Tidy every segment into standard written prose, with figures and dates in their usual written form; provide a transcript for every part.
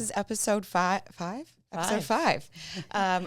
is episode five. Episode 5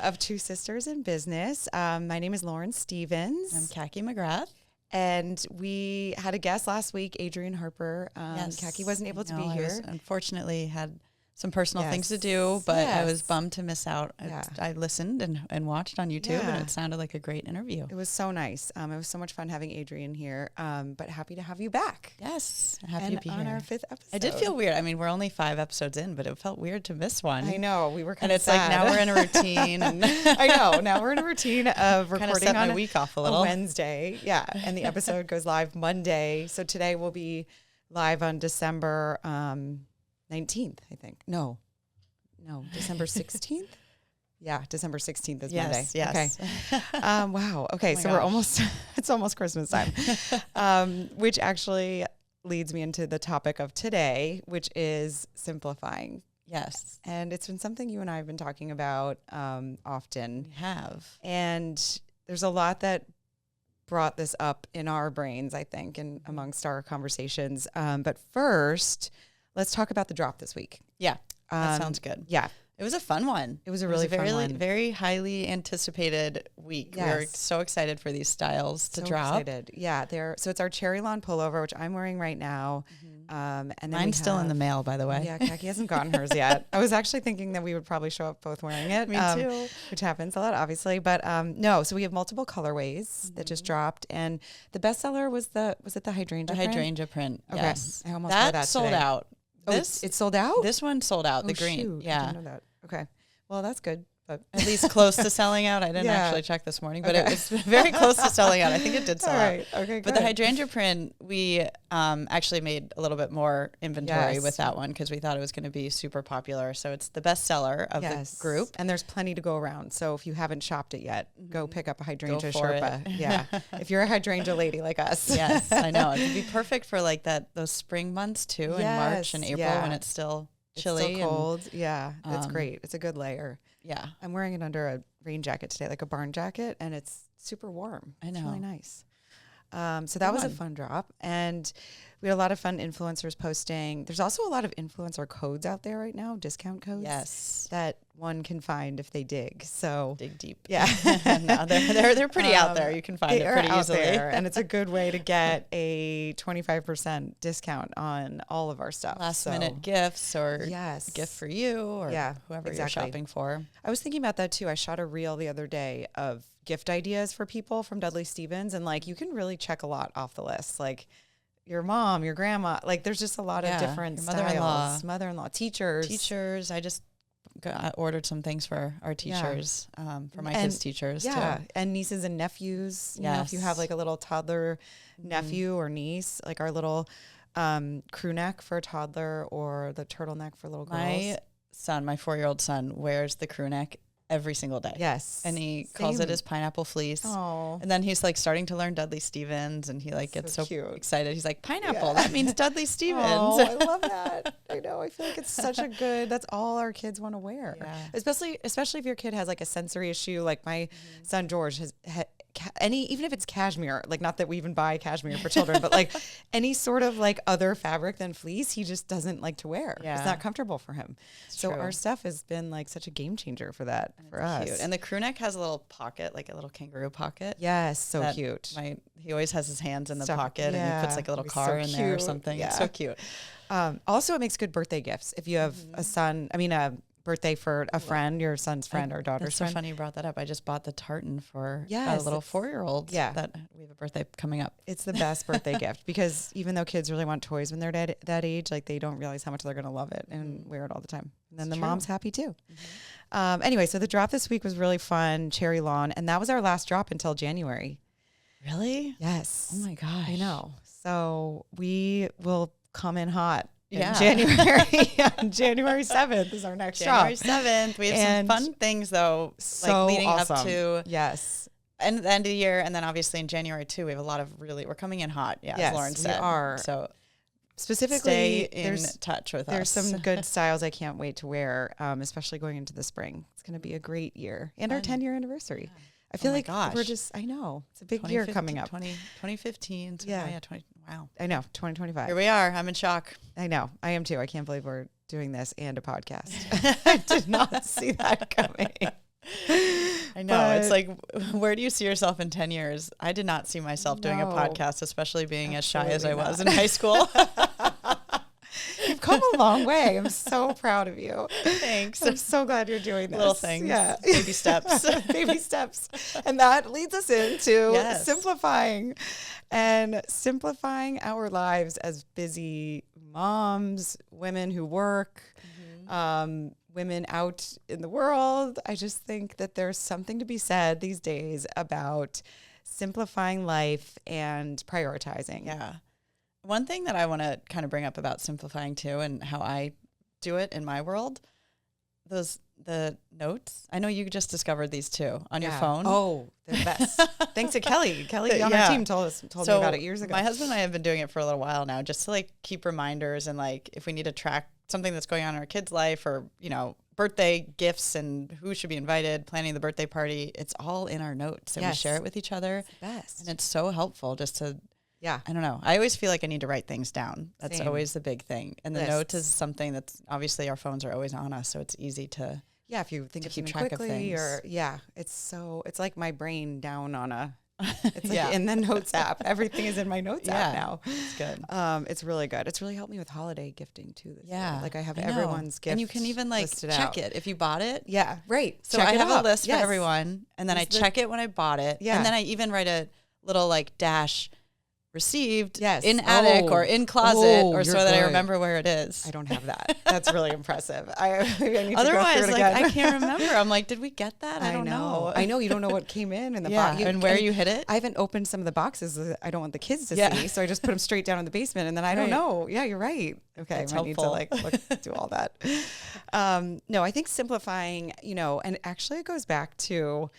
of Two Sisters in Business. My name is Lauren Stevens. I'm Kaki McGrath. And we had a guest last week, Adrienne Harper. Yes, Kaki wasn't able to be here. Unfortunately, had some personal things to do, but I was bummed to miss out. I listened and watched on YouTube, and it sounded like a great interview. It was so nice. It was so much fun having Adrienne here, but happy to have you back. Yes, happy to be here. On our 5th episode. I did feel weird. I mean, we're only 5 episodes in, but it felt weird to miss one. I know. We were kind of And it's sad. Like now we're in a routine. And I know. Now we're in a routine of recording set on my week off a little. Wednesday. Yeah. And the episode goes live Monday. So today we'll be live on December 19th, I think. No, December 16th? Yeah, December 16th is Monday. Yes. Okay. Wow. Okay, so it's almost Christmas time, which actually leads me into the topic of today, which is simplifying. Yes. And it's been something you and I have been talking about often. We have. And there's a lot that brought this up in our brains, I think, and amongst our conversations. But first, let's talk about the drop this week. Yeah. That sounds good. Yeah. It was a fun one. It was a really fun one. Very highly anticipated week. Yes. We were so excited for these styles to drop. Excited. Yeah. So it's our cherry lawn pullover, which I'm wearing right now. And then mine's still in the mail, by the way. Yeah, Kaki hasn't gotten hers yet. I was actually thinking that we would probably show up both wearing it. Me too. Which happens a lot, obviously. But no, so we have multiple colorways that just dropped. And the bestseller was it the hydrangea print? The hydrangea print, okay. Yes. I almost wore that sold today. out. It's sold out? This one sold out, the green. Shoot. Yeah. I didn't know that. Okay. Well, that's good. But at least close to selling out. I didn't actually check this morning, but it was very close to selling out. I think it did sell out. Okay, good. But the hydrangea print, we actually made a little bit more inventory with that one because we thought it was going to be super popular. So it's the best seller of the group. And there's plenty to go around. So if you haven't shopped it yet, go pick up a hydrangea Go for Sherpa. Yeah. If you're a hydrangea lady like us. Yes, I know. It would be perfect for like those spring months too, in March and April when it's still chilly. It's still cold. Yeah. It's great. It's a good layer. Yeah. I'm wearing it under a rain jacket today, like a barn jacket, and it's super warm. I know. It's really nice. So that was a fun drop. And we had a lot of fun influencers posting. There's also a lot of influencer codes out there right now, discount codes. Yes. That one can find if they dig. So dig deep. Yeah. No, they're pretty out there. You can find it pretty easily. And it's a good way to get a 25% discount on all of our stuff. Last minute gifts or gift for you or whoever you're shopping for. I was thinking about that too. I shot a reel the other day of gift ideas for people from Dudley Stevens, and like you can really check a lot off the list. Like your mom, your grandma, like there's just a lot of different styles. Mother-in-law, teachers. I just ordered some things for our teachers, for my kids' teachers too. And nieces and nephews. You know, if you have like a little toddler nephew or niece, like our little crew neck for a toddler or the turtleneck for little girls. My son, my 4-year-old son, wears the crew neck every single day. Yes. And he calls it his pineapple fleece. Oh. And then he's like starting to learn Dudley Stevens and he like gets so excited. He's like, pineapple, Yeah. that means Dudley Stevens. Oh, I love that. I know. I feel like it's such a good, that's all our kids want to wear. Yeah. Especially if your kid has like a sensory issue, like my son George has even if it's cashmere, like not that we even buy cashmere for children, but like any sort of like other fabric than fleece, he just doesn't like to wear. Yeah. It's not comfortable for him. So our stuff has been like such a game changer for that, for us. Cute. And the crew neck has a little pocket, like a little kangaroo pocket. Yes, so cute. He always has his hands in the pocket and he puts like a little car in there or something. Yeah. It's so cute. Also, it makes good birthday gifts. If you have a birthday for a friend, your son's friend or daughter's friend. It's so funny you brought that up. I just bought the tartan for a little 4-year-old that we have a birthday coming up. It's the best birthday gift because even though kids really want toys when they're that age, like they don't realize how much they're going to love it and wear it all the time. And then mom's happy too. Anyway, so the drop this week was really fun, Cherry Lawn, and that was our last drop until January. Really? Yes. Oh my gosh. I know. So we will come in hot. January. January 7th is our next January shop. 7th. We have some fun things though, so like leading awesome. up to and the end of the year, and then obviously in January too. We have a lot of we're coming in hot. Yeah, as Lauren said. We are. So specifically, stay in touch with us. There's some good styles I can't wait to wear, especially going into the spring. It's going to be a great year and our 10-year anniversary. I feel like we're just, I know, it's a big year coming up. 2015. So Wow. I know, 2025. Here we are. I'm in shock. I know. I am too. I can't believe we're doing this and a podcast. I did not see that coming. I know. It's like, where do you see yourself in 10 years? I did not see myself doing a podcast, especially being as shy as I was in high school. You've come a long way. I'm so proud of you. Thanks. I'm so glad you're doing this. Little things. Yeah. Baby steps. Baby steps. And that leads us into simplifying our lives as busy moms, women who work, women out in the world. I just think that there's something to be said these days about simplifying life and prioritizing. Yeah. One thing that I want to kind of bring up about simplifying too, and how I do it in my world, the notes. I know you just discovered these too on your phone. Oh, they're the best. Thanks to Kelly. Kelly on our team told me about it years ago. My husband and I have been doing it for a little while now, just to like keep reminders, and like if we need to track something that's going on in our kid's life, or birthday gifts and who should be invited, planning the birthday party. It's all in our notes, and we share it with each other. It's the best. And it's so helpful just to. Yeah. I don't know. I always feel like I need to write things down. That's always the big thing. And the note is something that's obviously our phones are always on us. So it's easy to. Yeah. If you think of keep something track quickly of things. it's like my brain down on it's like in the notes app. Everything is in my notes app now. It's good. It's really good. It's really helped me with holiday gifting too. Like I have everyone's gift. And you can even like check it if you bought it. Yeah. Right. So I have a list for everyone, and then I check it when I bought it. Yeah. And then I even write a little like dash received in attic Oh. or in closet, or you're so that I good. remember where it is. I don't have that. That's really impressive. Maybe I need Otherwise, to go through it like again. I can't remember. I'm like, did we get that? I don't know. I know you don't know what came in the box. And where you hit it. I haven't opened some of the boxes that I don't want the kids to see, so I just put them straight down in the basement, and then I don't know. Yeah, you're right. Okay, That's I might need to like do all that. No, I think simplifying, and actually it goes back to.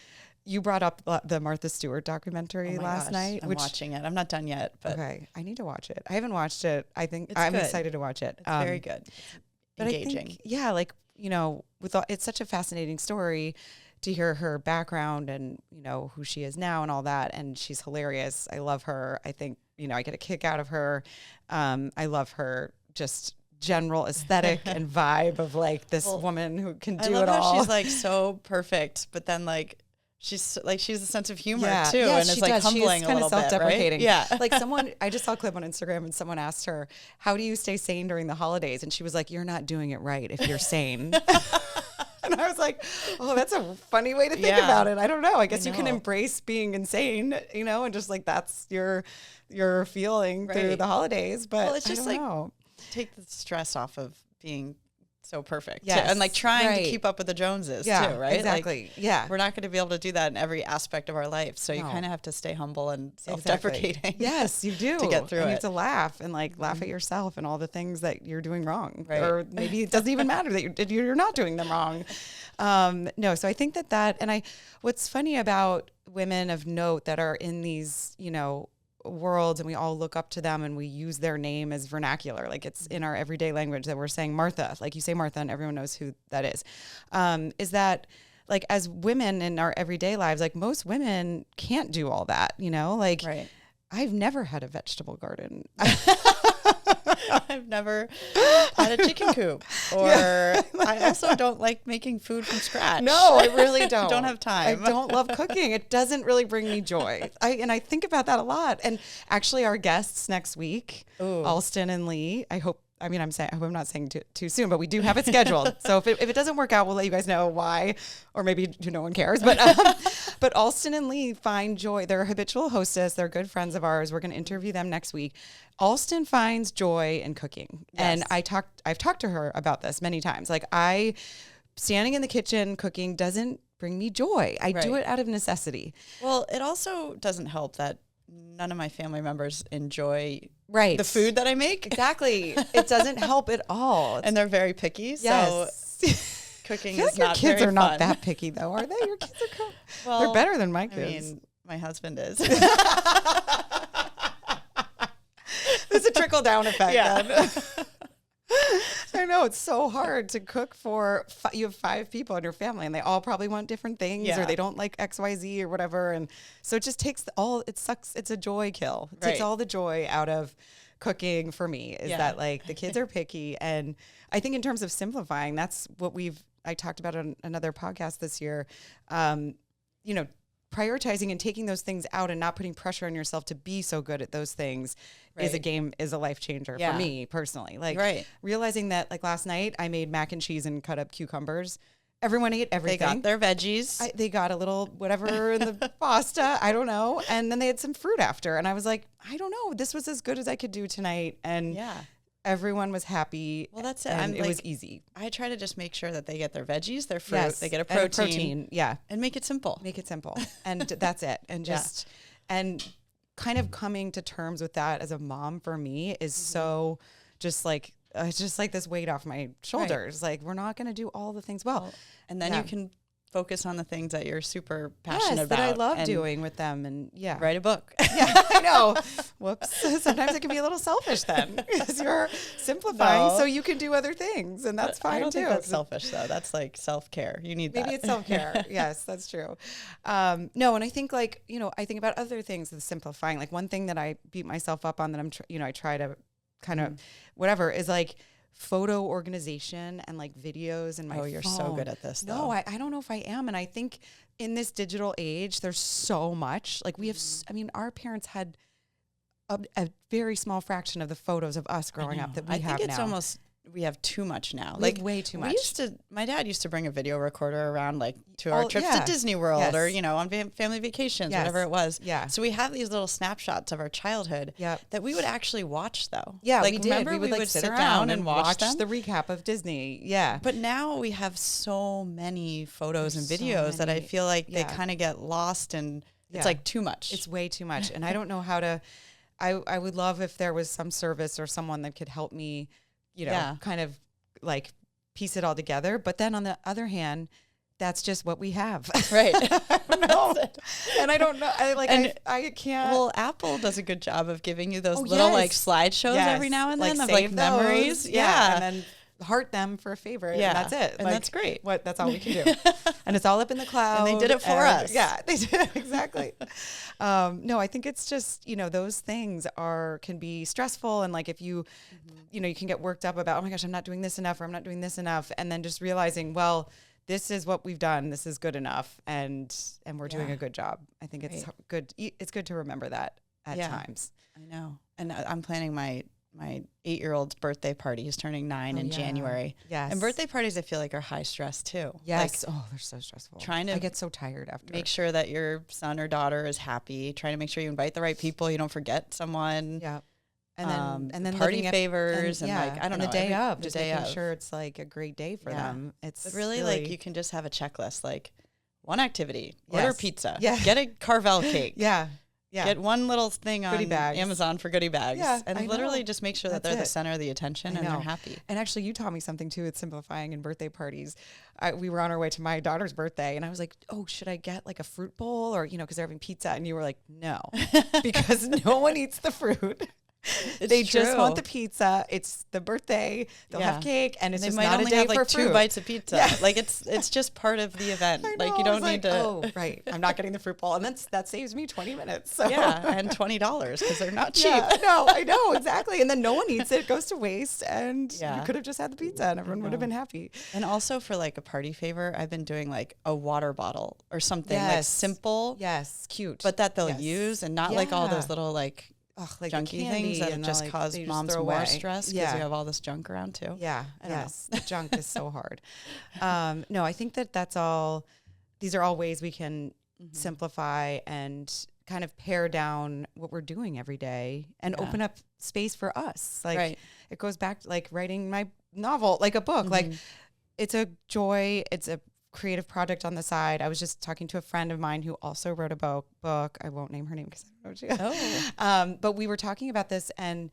You brought up the Martha Stewart documentary last night. I'm watching it. I'm not done yet, but okay, I need to watch it. I haven't watched it. I think I'm excited to watch it. It's very good. But engaging. I think, it's such a fascinating story to hear her background and who she is now and all that. And she's hilarious. I love her. I think I get a kick out of her. I love her just general aesthetic and vibe of like this woman who can do it all. She's like so perfect, but then like. She's a sense of humor too, yeah, and it's like humbling a little bit, self-deprecating. Right? Yeah, like I just saw a clip on Instagram, and someone asked her, "How do you stay sane during the holidays?" And she was like, "You're not doing it right if you're sane." And I was like, "Oh, that's a funny way to think about it." I don't know. I guess you can embrace being insane, and just like that's your feeling through the holidays. But it's just I don't know. Take the stress off of being so perfect. Yes. And like trying to keep up with the Joneses too, right? Exactly. Like, we're not going to be able to do that in every aspect of our life. So you kind of have to stay humble and self-deprecating. Yes, you do. To get through it. You have to laugh and laugh at yourself and all the things that you're doing wrong. Right. Or maybe it doesn't even matter that you're not doing them wrong. No, so I think that what's funny about women of note that are in these, worlds, and we all look up to them and we use their name as vernacular, like it's in our everyday language that we're saying Martha, like you say Martha and everyone knows who that is that like as women in our everyday lives, like most women can't do all that, like I've never had a vegetable garden. I've never had a chicken coop, or I also don't like making food from scratch. No, I really don't. Don't have time. I don't love cooking. It doesn't really bring me joy. I think about that a lot. And actually, our guests next week, Alston and Lee. I hope I'm not saying too soon, but we do have it scheduled. So if it doesn't work out, we'll let you guys know why, or maybe no one cares. But Alston and Lee find joy. They're a habitual hostess. They're good friends of ours. We're going to interview them next week. Alston finds joy in cooking, and I've talked to her about this many times. Like standing in the kitchen cooking doesn't bring me joy. I do it out of necessity. Well, it also doesn't help that none of my family members enjoy the food that I make. Exactly. It doesn't help at all. And they're very picky. Yes. So cooking is not your kids very are not fun. that picky though, are they? Your kids are they're better than my kids. I mean, my husband is. There's a trickle down effect. Yeah. I I know it's so hard to cook for, you have 5 people in your family and they all probably want different things or they don't like XYZ or whatever. And so it just takes it sucks. It's a joy kill. It takes all the joy out of cooking for me is that like the kids are picky. And I think in terms of simplifying, that's what I talked about on another podcast this year, prioritizing and taking those things out and not putting pressure on yourself to be so good at those things is a life changer for me personally. Like realizing that like last night I made mac and cheese and cut up cucumbers. Everyone ate everything. They got their veggies. They got a little whatever in the pasta. I don't know. And then they had some fruit after. And I was like, I don't know. This was as good as I could do tonight. And everyone was happy. Well, that's it. And it was easy. I try to just make sure that they get their veggies, their fruit, they get a protein. And make it simple. And that's it. And just, and kind of coming to terms with that as a mom for me is so just like, it's just like this weight off my shoulders. Like we're not going to do all the things well. And then you can focus on the things that you're super passionate about. That I love doing with them. And write a book. I know. Whoops. Sometimes it can be a little selfish then because you're simplifying so you can do other things. And that's fine too. I don't think that's selfish though. That's like self-care. You need that. Maybe it's self-care. Yes, that's true. No, and I think like, I think about other things with simplifying. Like one thing that I beat myself up on that I try to kind of whatever is like photo organization and like videos and my phone. You're so good at this though. No, I don't know if I am. And I think in this digital age, there's so much like we have, our parents had a very small fraction of the photos of us growing up that we have now. I think it's almost, we have too much now. Like way too much. My dad used to bring a video recorder around like to our trips to Disney World or, on family vacations, whatever it was. Yeah. So we have these little snapshots of our childhood that we would actually watch though. Yeah, like, we did. Remember we would sit down and watch them? The recap of Disney. Yeah. But now we have so many photos and videos that I feel like they kind of get lost and it's like too much. It's way too much. And I don't know how to, I would love if there was some service or someone that could help me kind of like piece it all together. But then on the other hand, that's just what we have. Right. I don't know. And I don't know. I can't. Well, Apple does a good job of giving you those little like slideshows every now and then of like memories. Yeah. And then heart them for a favorite. Yeah. And that's it. And that's great. That's all we can do. And it's all up in the cloud. And they did it for us. Yeah, they did. Exactly. No, I think it's just, those things can be stressful. And like, if you, you can get worked up about, oh my gosh, I'm not doing this enough, or I'm not doing this enough. And then just realizing, well, this is what we've done. This is good enough. And we're doing a good job. I think it's good. It's good to remember that at times. I know. And I'm planning my 8-year-old's birthday party. He's turning 9 in January. Yes. And birthday parties, I feel like, are high stress too. Yes. They're so stressful. I get so tired after. Make sure that your son or daughter is happy. Trying to make sure you invite the right people. You don't forget someone. Yeah. And then party favors and like, I don't know. The day of, just making sure it's like a great day for them. But really like you can just have a checklist, like one activity, order pizza, get a Carvel cake. Get one little thing on Amazon for goodie bags. And literally just make sure that they're the center of the attention and they're happy. And actually you taught me something too with simplifying and birthday parties. We were on our way to my daughter's birthday and I was like, oh, should I get like a fruit bowl or, because they're having pizza? And you were like, no, because no one eats the fruit. They just want the pizza. It's the birthday. They'll have cake, and it's they just might not only a day have like for 2 bites of pizza. Yeah. Like it's just part of the event. Like you don't need to. Oh, right. I'm not getting the fruit bowl, and that saves me 20 minutes. So. Yeah, and $20 because they're not cheap. Yeah, no, I know exactly. And then no one eats it; it goes to waste. And you could have just had the pizza, and everyone would have been happy. And also for like a party favor, I've been doing like a water bottle or something like simple. Yes, cute, but that they'll use, and not like all those little like junky things that just cause moms more stress because you have all this junk around too. Yeah. Yes. The junk is so hard. No, I think that's all. These are all ways we can simplify and kind of pare down what we're doing every day and open up space for us. Like it goes back to like writing my novel, like a book, like it's a joy. It's a creative project on the side. I was just talking to a friend of mine who also wrote a book. I won't name her name because I don't know what she but we were talking about this and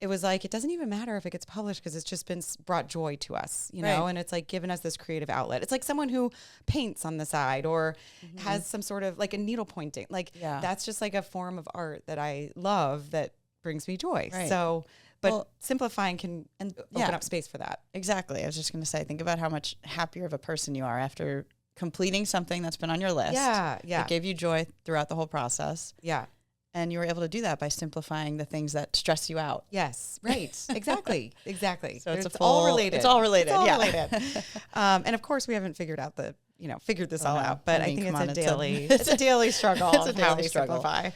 it was like, it doesn't even matter if it gets published because it's just been brought joy to us, know, and it's like given us this creative outlet. It's like someone who paints on the side or has some sort of like a needle pointing. Like that's just like a form of art that I love that brings me joy. So But simplifying can open up space for that. Exactly. I was just going to say, think about how much happier of a person you are after completing something that's been on your list. Yeah. That gave you joy throughout the whole process. Yeah. And you were able to do that by simplifying the things that stress you out. Yes. Right. Exactly. Exactly. So it's all related. It's all related. It's all yeah. related. And of course, we haven't figured this all out. But I think it's a daily, it's a daily struggle. It's a of how daily we struggle. simplify.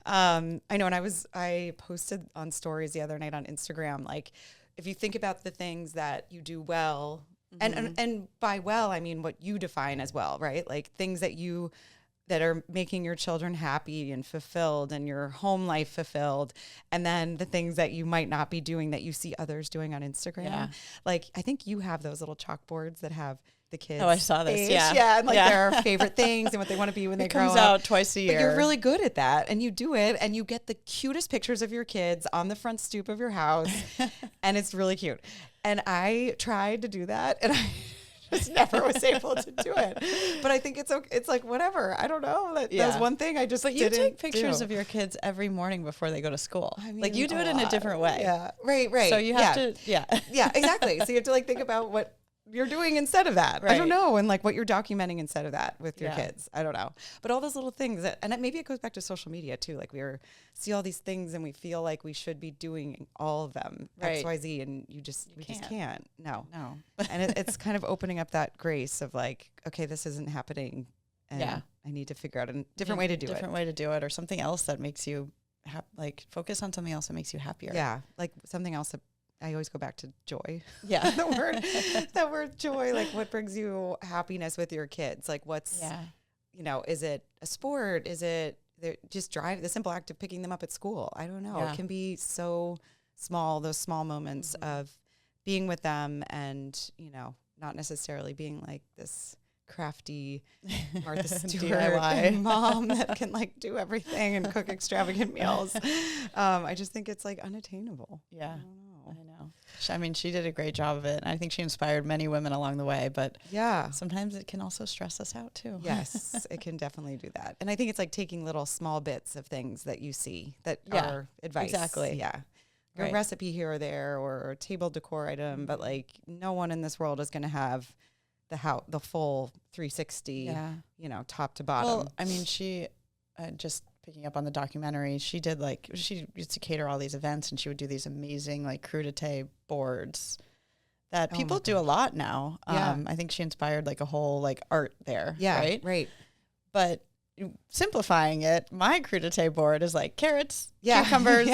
I know. And I posted on stories the other night on Instagram, like, if you think about the things that you do well, and by well, I mean what you define as well, right? Like things that are making your children happy and fulfilled and your home life fulfilled. And then the things that you might not be doing that you see others doing on Instagram. Yeah. Like, I think you have those little chalkboards that have the kids. Oh, I saw this. Age. Yeah. Yeah. And their favorite things and what they want to be when they grow up. It comes out twice a year. But you're really good at that. And you do it and you get the cutest pictures of your kids on the front stoop of your house. And it's really cute. And I tried to do that and I just never was able to do it. But I think it's okay. It's like, whatever. I don't know. That's one thing I just you take pictures of your kids every morning before they go to school. I mean, like you do it in a different way. Yeah. Right. So you have to, Yeah, exactly. So you have to think about what you're doing instead of that. Right. I don't know. And what you're documenting instead of that with your kids. I don't know. But all those little things maybe it goes back to social media too. Like we see all these things and we feel like we should be doing all of them, X, Y, Z. And we just can't. No. And it's kind of opening up that grace of like, okay, this isn't happening. And I need to figure out a different way to do it. Different way to do it, or something else that makes you focus on something else that makes you happier. Yeah. Like something else that I always go back to joy. Yeah. that word joy, like what brings you happiness with your kids? Like what's, is it a sport? Is it just the simple act of picking them up at school? I don't know. Yeah. It can be so small, those small moments of being with them and, not necessarily being like this crafty Martha Stewart mom that can do everything and cook extravagant meals. I just think it's unattainable. Yeah. I know. I mean, she did a great job of it. And I think she inspired many women along the way, but sometimes it can also stress us out too. Yes, it can definitely do that. And I think it's taking little small bits of things that you see that are advice. Exactly. Yeah. A recipe here or there or a table decor item, but no one in this world is going to have the full 360, top to bottom. Well, I mean, she just picking up on the documentary, she used to cater all these events and she would do these amazing crudité boards that people do a lot now. I think she inspired a whole art there. Yeah. Right. But simplifying it, my crudité board is carrots, cucumbers,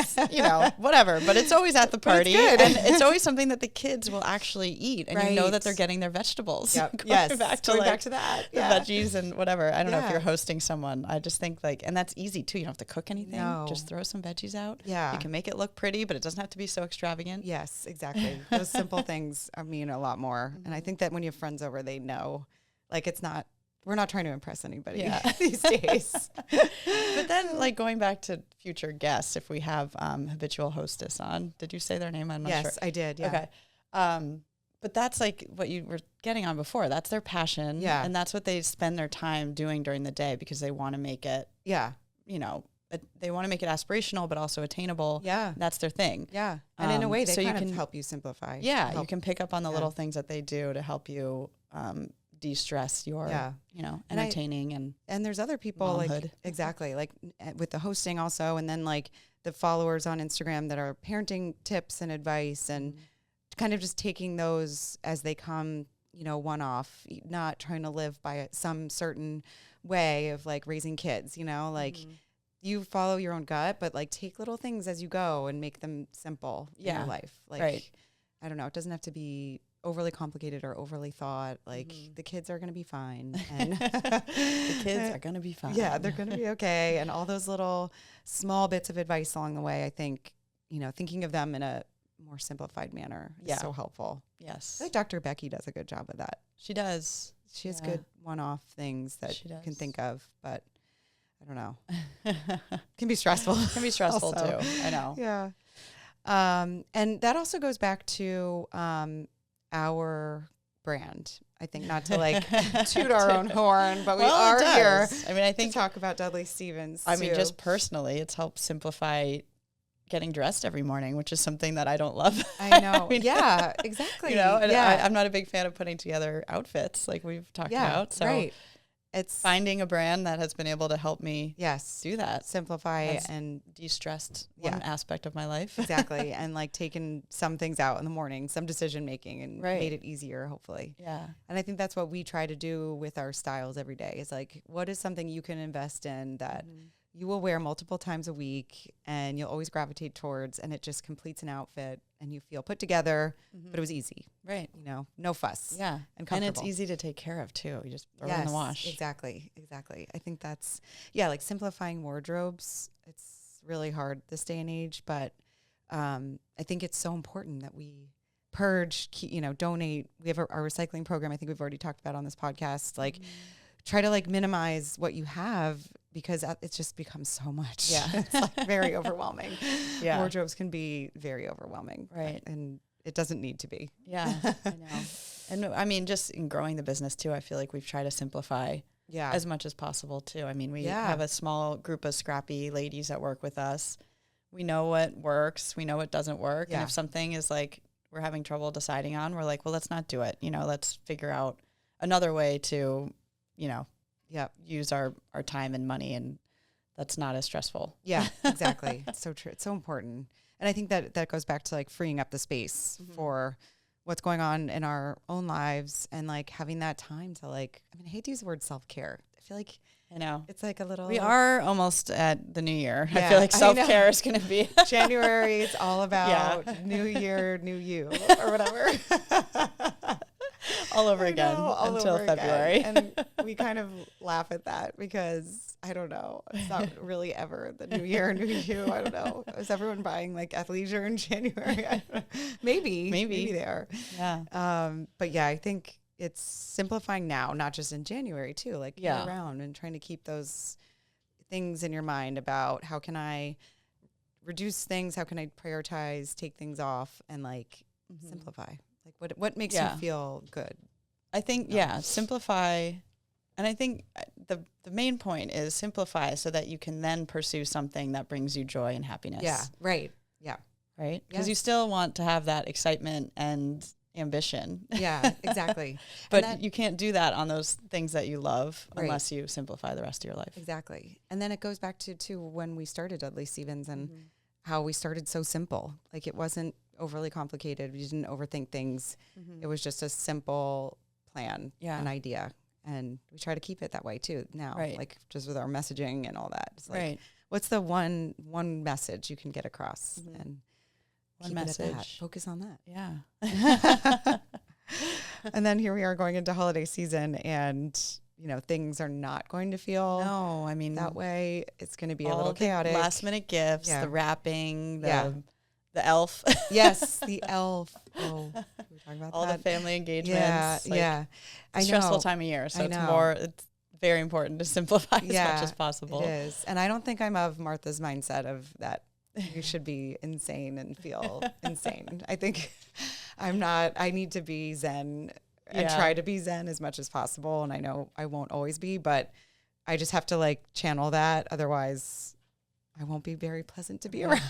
whatever. But it's always at the party, and it's always something that the kids will actually eat, and you know that they're getting their vegetables. Yep. Going back to that, the veggies and whatever. I don't know if you're hosting someone. I just think and that's easy too. You don't have to cook anything. No. Just throw some veggies out. Yeah, you can make it look pretty, but it doesn't have to be so extravagant. Yes, exactly. Those simple things mean a lot more, and I think that when you have friends over, they know, it's not. We're not trying to impress anybody these days. But then, going back to future guests, if we have habitual hostess on, did you say their name? I'm not sure. Yes, I did. Yeah. Okay. But that's what you were getting on before. That's their passion. Yeah. And that's what they spend their time doing during the day because they want to make it, they want to make it aspirational, but also attainable. Yeah. That's their thing. Yeah. And in a way, they can help you simplify. Yeah. You can pick up on the little things that they do to help you de-stress your, entertaining and there's other people momhood. Exactly. With the hosting also. And then the followers on Instagram that are parenting tips and advice and kind of just taking those as they come, one off, not trying to live by some certain way of raising kids, you follow your own gut, but take little things as you go and make them simple in your life. I don't know. It doesn't have to be overly complicated or overly thought. The kids are going to be fine. And the kids are going to be fine. Yeah, they're going to be okay. And all those little small bits of advice along the way, I think, thinking of them in a more simplified manner is so helpful. Yes. I think Dr. Becky does a good job of that. She does. She has good one-off things that she can think of, but I don't know. Can be stressful. Can be stressful too. I know. Yeah. And that also goes back to our brand. I think not to toot our own horn, but we are here. I mean, I think to talk about Dudley Stevens. I mean, just personally, it's helped simplify, getting dressed every morning, which is something that I don't love. I know. I mean, Yeah, exactly. You know, and yeah. I'm not a big fan of putting together outfits like we've talked about. So right. It's finding a brand that has been able to help me do that. Simplify and de-stressed one aspect of my life. Exactly. And like taking some things out in the morning, some decision making, and made it easier, hopefully. Yeah. And I think that's what we try to do with our styles every day is like, what is something you can invest in that you will wear multiple times a week and you'll always gravitate towards, and it just completes an outfit and you feel put together, but it was easy. Right. You know, no fuss. Yeah. And comfortable. And it's easy to take care of too. You just throw it in the wash. Exactly. I think that's, like simplifying wardrobes. It's really hard this day and age, but I think it's so important that we purge, donate. We have our recycling program. I think we've already talked about on this podcast, like try to like minimize what you have, because it's just become so much. Yeah. It's like very overwhelming. Yeah. Wardrobes can be very overwhelming. Right. And it doesn't need to be. Yeah, I know. And I mean, just in growing the business too, I feel like we've tried to simplify as much as possible too. I mean, we have a small group of scrappy ladies that work with us. We know what works. We know what doesn't work. And if something is like we're having trouble deciding on, we're like, well, let's not do it. Let's figure out another way to, use our time and money, and that's not as stressful. Yeah, exactly. It's so true. It's so important. And I think that goes back to like freeing up the space for what's going on in our own lives, and like having that time to like, I hate to use the word self-care. I feel like, I know, it's like a little, we are almost at the new year. I feel like self-care is going to be January. It's all about new year, new you, or whatever. All over again until February. And we kind of laugh at that because I don't know. It's not really ever the new year, new you. I don't know. Is everyone buying like athleisure in January? I don't know. Maybe they are. Yeah. But yeah, I think it's simplifying now, not just in January too, like year round, and trying to keep those things in your mind about how can I reduce things? How can I prioritize, take things off, and like simplify? Like what makes you feel good? I think, simplify. And I think the main point is simplify so that you can then pursue something that brings you joy and happiness. Yeah, right. Yeah. Right? Because you still want to have that excitement and ambition. Yeah, exactly. But you can't do that on those things that you love unless you simplify the rest of your life. Exactly. And then it goes back to when we started Dudley Stevens and how we started so simple. Like it wasn't overly complicated. We didn't overthink things. It was just a simple plan, an idea. And we try to keep it that way too now, like just with our messaging and all that. It's like, what's the one message you can get across? And one message. Focus on that. Yeah. And then here we are going into holiday season, and things are not going to feel that way. It's going to be a little chaotic. Last minute gifts, the wrapping, the elf. Yes, the elf. Oh, can we talk about all that? The family engagements. Yeah. It's a stressful time of year, so it's very important to simplify as much as possible. It is. And I don't think I'm of Martha's mindset of that you should be insane and feel insane. I think I'm not. I need to be zen and try to be zen as much as possible. And I know I won't always be, but I just have to like channel that. Otherwise, I won't be very pleasant to be around.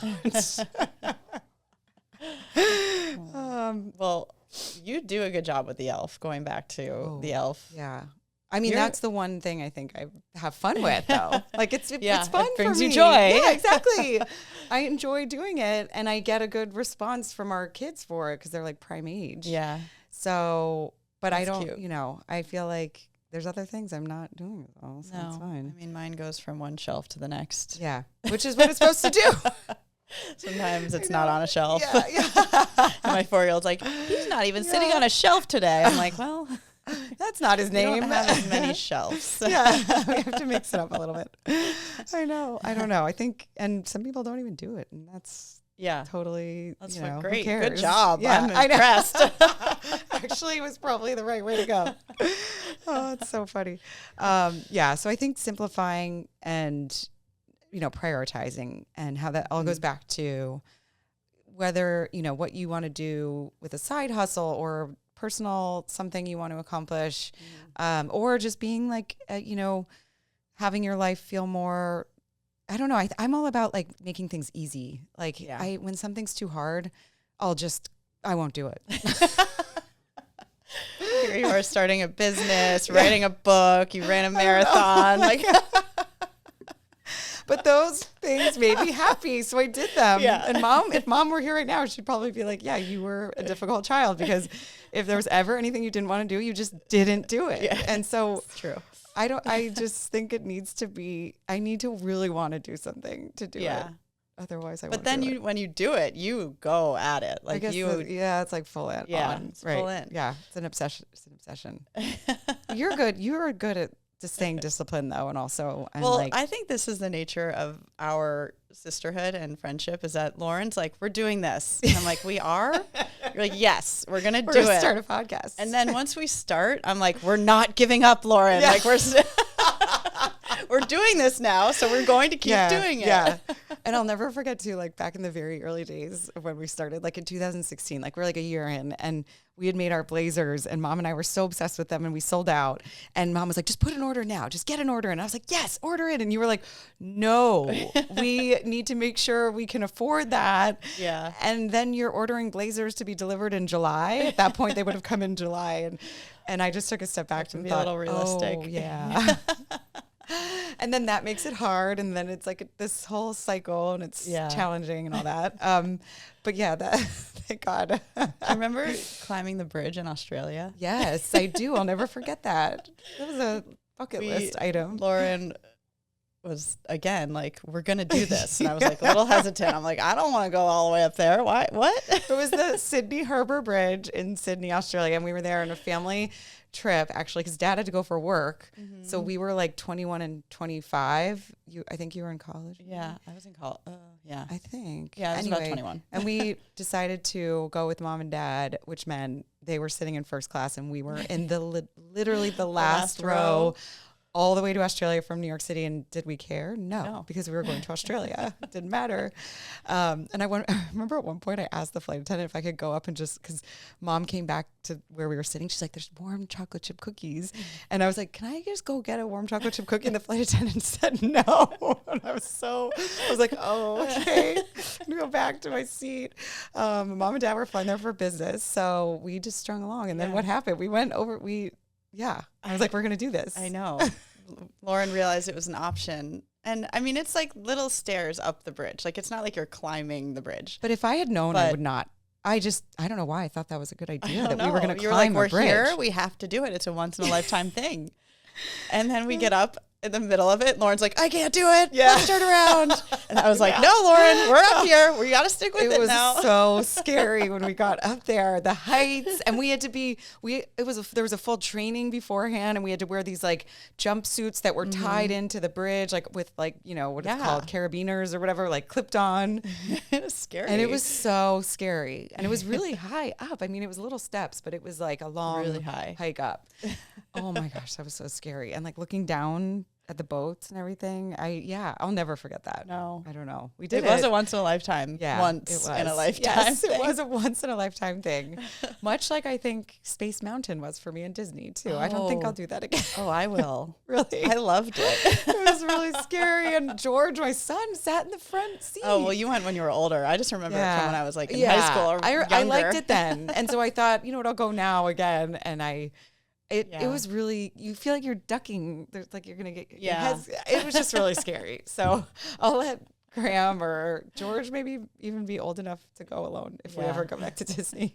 Well, you do a good job with the elf, going back to the elf. Yeah. I mean, that's the one thing I think I have fun with, though. Like, it's fun it brings for me. You joy. Yeah, exactly. I enjoy doing it, and I get a good response from our kids for it because they're like prime age. Yeah. So, but that's I don't, cute. I feel like there's other things I'm not doing with all, so it's fine. I mean, mine goes from one shelf to the next. Yeah, which is what it's supposed to do. Sometimes it's not on a shelf. Yeah. And my 4-year-old's like, he's not even sitting on a shelf today. I'm like, well, that's not his name. We don't have as many shelves. Yeah, we have to mix it up a little bit. I know. I don't know. I think, and some people don't even do it, and that's totally. That's Who great. cares? Good job. Yeah, I'm impressed. Actually, it was probably the right way to go. Oh, it's so funny. So I think simplifying and prioritizing, and how that all goes back to whether what you want to do with a side hustle or personal something you want to accomplish, or just being like having your life feel more I don't know. I'm all about like making things easy. Like Yeah. when something's too hard, I won't do it. Here you are starting a business, writing a book, you ran a marathon. Like, but those things made me happy, so I did them. Yeah. And if mom were here right now, she'd probably be like, yeah, you were a difficult child, because if there was ever anything you didn't want to do, you just didn't do it. Yeah. And so it's true. I just think it needs to be, I need to really want to do something to do it. Otherwise, I won't. But then do it. when you do it, you go at it. Like, I guess it's like full in. Yeah, on, it's right. full in. Yeah, it's an obsession. It's an obsession. You're good. You're good at just staying disciplined, though, and also. Well, I think this is the nature of our sisterhood and friendship, is that Lauren's like, we're doing this. And I'm like, we are? You're like, yes, we're going to do it. Start a podcast. And then once we start, I'm like, we're not giving up, Lauren. Yeah. Like, we're doing this now, so we're going to keep doing it. Yeah. And I'll never forget too, like back in the very early days of when we started, like in 2016, like we're like a year in, and we had made our blazers, and mom and I were so obsessed with them, and we sold out. And mom was like, just put an order now, just get an order. And I was like, yes, order it. And you were like, no, we need to make sure we can afford that. Yeah. And then you're ordering blazers to be delivered in July. At that point, they would have come in July. And I just took a step back and be thought, a little realistic. oh, yeah. And then that makes it hard, and then it's like this whole cycle, and it's challenging and all that. But yeah, thank God. I remember climbing the bridge in Australia. Yes, I do. I'll never forget that. That was a bucket list item. Lauren was, again, like, we're going to do this. And I was like a little hesitant. I'm like, I don't want to go all the way up there. Why? What? It was the Sydney Harbour Bridge in Sydney, Australia. And we were there on a family trip, actually, because dad had to go for work. Mm-hmm. So we were like 21 and 25. I think you were in college. Yeah, I was in college. Yeah. I think. Yeah, I was about 21. And we decided to go with mom and dad, which meant they were sitting in first class and we were in literally the last row. All the way to Australia from New York City. And did we care? No, because we were going to Australia. It didn't matter. And I remember at one point I asked the flight attendant if I could go up and just, because mom came back to where we were sitting. She's like, there's warm chocolate chip cookies. And I was like, can I just go get a warm chocolate chip cookie? And the flight attendant said no. And I was like, oh, okay. I'm going to go back to my seat. Mom and dad were flying there for business. So we just strung along. And then what happened? We went over, I was like, we're going to do this. I know. Lauren realized it was an option. And I mean, it's like little stairs up the bridge. Like, it's not like you're climbing the bridge. But if I had known, I would not. I don't know why I thought that was a good idea, that we were going to climb a bridge. We're here. We have to do it. It's a once in a lifetime thing. And then we get up in the middle of it. Lauren's like, I can't do it. Yeah. Let's turn around. And I was like, no, Lauren, we're up here. We got to stick with it now. It was so scary when we got up there, the heights, and we had to be, there was a full training beforehand, and we had to wear these like jumpsuits that were tied into the bridge, like with like, what it's called, carabiners or whatever, like clipped on. It was scary. And it was so scary. And it was really high up. I mean, it was little steps, but it was like a long really high hike up. Oh my gosh, that was so scary. And like looking down at the boats and everything. I'll never forget that. No. I don't know. We did it. It was a once in a lifetime. Yeah. Once in a lifetime. Yes, it was a once in a lifetime thing. Much like I think Space Mountain was for me in Disney too. I don't think I'll do that again. Oh, I will. Really? I loved it. It was really scary. And George, my son, sat in the front seat. Oh, well, you went when you were older. I just remember it from when I was like in high school or I liked it then. And so I thought, you know what, I'll go now again. And it was really, you feel like you're ducking. There's like you're going to get your heads. It was just really scary. So I'll let Graham or George maybe even be old enough to go alone if we ever go back to Disney.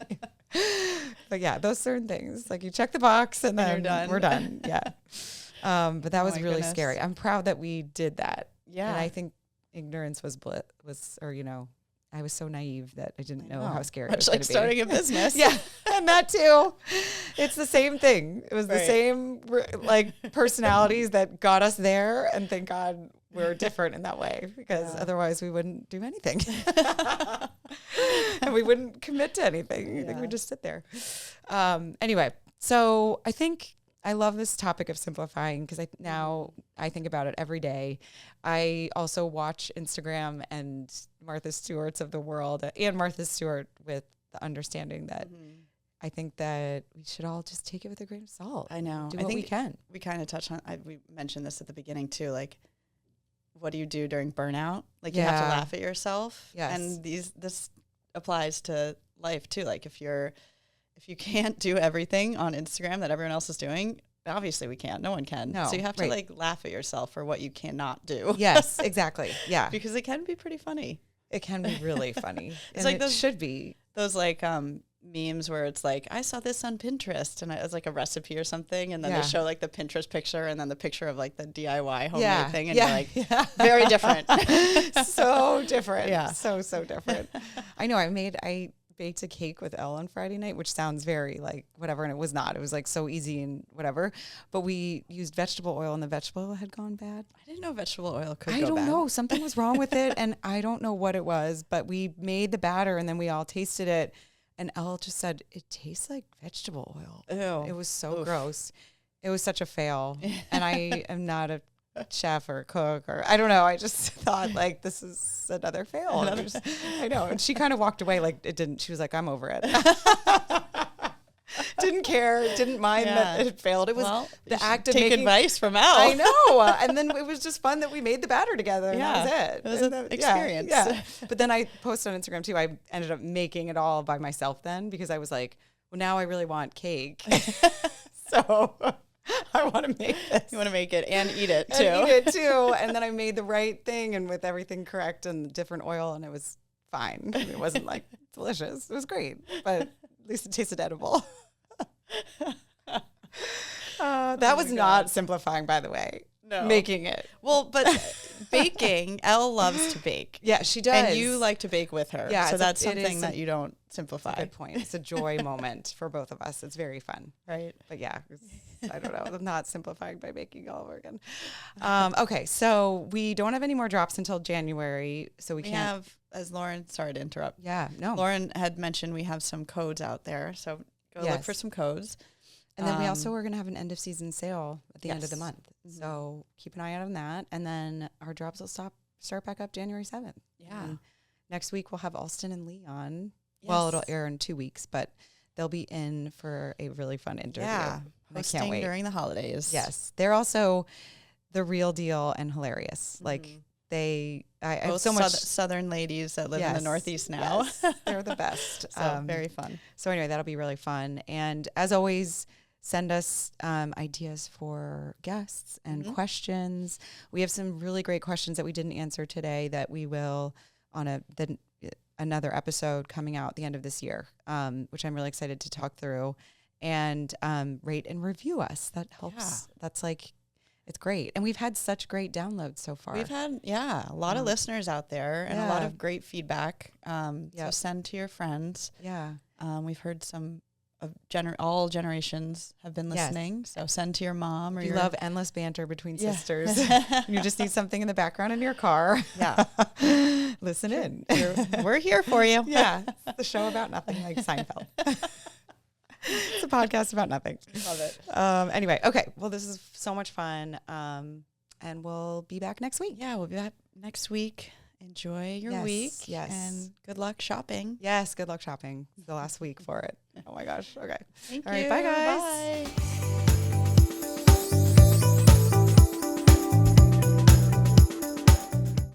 But yeah, those certain things, like you check the box and then we're done. Yeah. But that was really scary. I'm proud that we did that. Yeah. And I think ignorance was I was so naive that I didn't know how scary it was like starting a business. Yeah, and that too. It's the same thing. It was the same like personalities that got us there, and thank God we're different in that way, because otherwise we wouldn't do anything. And we wouldn't commit to anything. I think we'd just sit there. Anyway, so I think I love this topic of simplifying, because I think about it every day. I also watch Instagram and Martha Stewart's of the world, and Martha Stewart, with the understanding that I think that we should all just take it with a grain of salt. I know. Do what we can. We kind of touched on, we mentioned this at the beginning too, like what do you do during burnout? Like you have to Yeah. laugh at yourself. Yes. And this applies to life too. Like if you can't do everything on Instagram that everyone else is doing, obviously we can't. No one can. No, So you have to right. like laugh at yourself for what you cannot do. Yes, exactly. Yeah. Because it can be pretty funny. It can be really funny. It's and like it those- should be. Those like memes where it's like, I saw this on Pinterest and it was like a recipe or something. And then Yeah. they show like the Pinterest picture and then the picture of like the DIY homemade Yeah. thing. And Yeah. you're like, Yeah. very different. So different. Yeah. So different. I know. I baked a cake with Elle on Friday night, which sounds very like whatever. And it was not. It was like so easy and whatever. But we used vegetable oil and the vegetable oil had gone bad. I didn't know vegetable oil could I go don't bad. know. Something was wrong with it. And I don't know what it was. But we made the batter and then we all tasted it. And Elle just said, it tastes like vegetable oil. Ew. It was so Oof. gross. It was such a fail. And I am not a chef or cook or I don't know. I just thought like this is another fail. I know. And she kind of walked away like it didn't. She was like, I'm over it. Didn't care. Didn't mind that it failed. It was the act of take making advice from Elle. I know. And then it was just fun that we made the batter together. And Yeah. that was it. It was And an that- experience. Yeah. But then I posted on Instagram too. I ended up making it all by myself then because I was like, well, now I really want cake. So I want to make this. You want to make it and eat it too. And eat it too. And then I made the right thing and with everything correct and different oil and it was fine. I mean, it wasn't like delicious. It was great, but at least it tasted edible. That was not simplifying, by the way. No. Making it. Well, but baking, Elle loves to bake. Yeah, she does. And you like to bake with her. Yeah, So that's it is something that you don't simplify. Good point. It's a joy moment for both of us. It's very fun. Right. But yeah, I don't know. I'm not simplifying by baking all over again. Okay, so we don't have any more drops until January, so we can't. have, as Lauren, sorry to interrupt. Yeah, no. Lauren had mentioned we have some codes out there. So go look Yes. for some codes. And then we also are going to have an end of season sale at the end of the Yes. month. So keep an eye out on that. And then our drops will start back up January 7th. Yeah. And next week we'll have Alston and Lee on. Well, it'll air in 2 weeks, but they'll be in for a really fun interview. Yeah. I Hosting can't wait. during the holidays. Yes. They're also the real deal and hilarious. Like I have Both so much Southern ladies that live in the Yes, Northeast now. yes, they're the best. So very fun. So anyway, that'll be really fun. And as always, send us ideas for guests and questions. We have some really great questions that we didn't answer today that we will on another episode coming out at the end of this year, which I'm really excited to talk through. And rate and review us. That helps. Yeah. That's like, it's great. And we've had such great downloads so far. We've had, a lot of listeners out there and a lot Yeah. of great feedback. So send to your friends. Yeah. We've heard some of all generations have been Yes. listening. So send to your mom or We your love endless banter between Yeah. sisters. You just need something in the background in your car. Yeah. Listen in. We're here for you. Yeah. It's the show about nothing like Seinfeld. It's a podcast about nothing. Love it. Anyway, okay. Well, this is so much fun. And we'll be back next week. Yeah, we'll be back next week. Enjoy your Yes, week. yes. And good luck shopping. Yes. Good luck shopping. It's the last week for it. Oh my gosh. Okay. Thank All you. right. Bye, guys. Bye.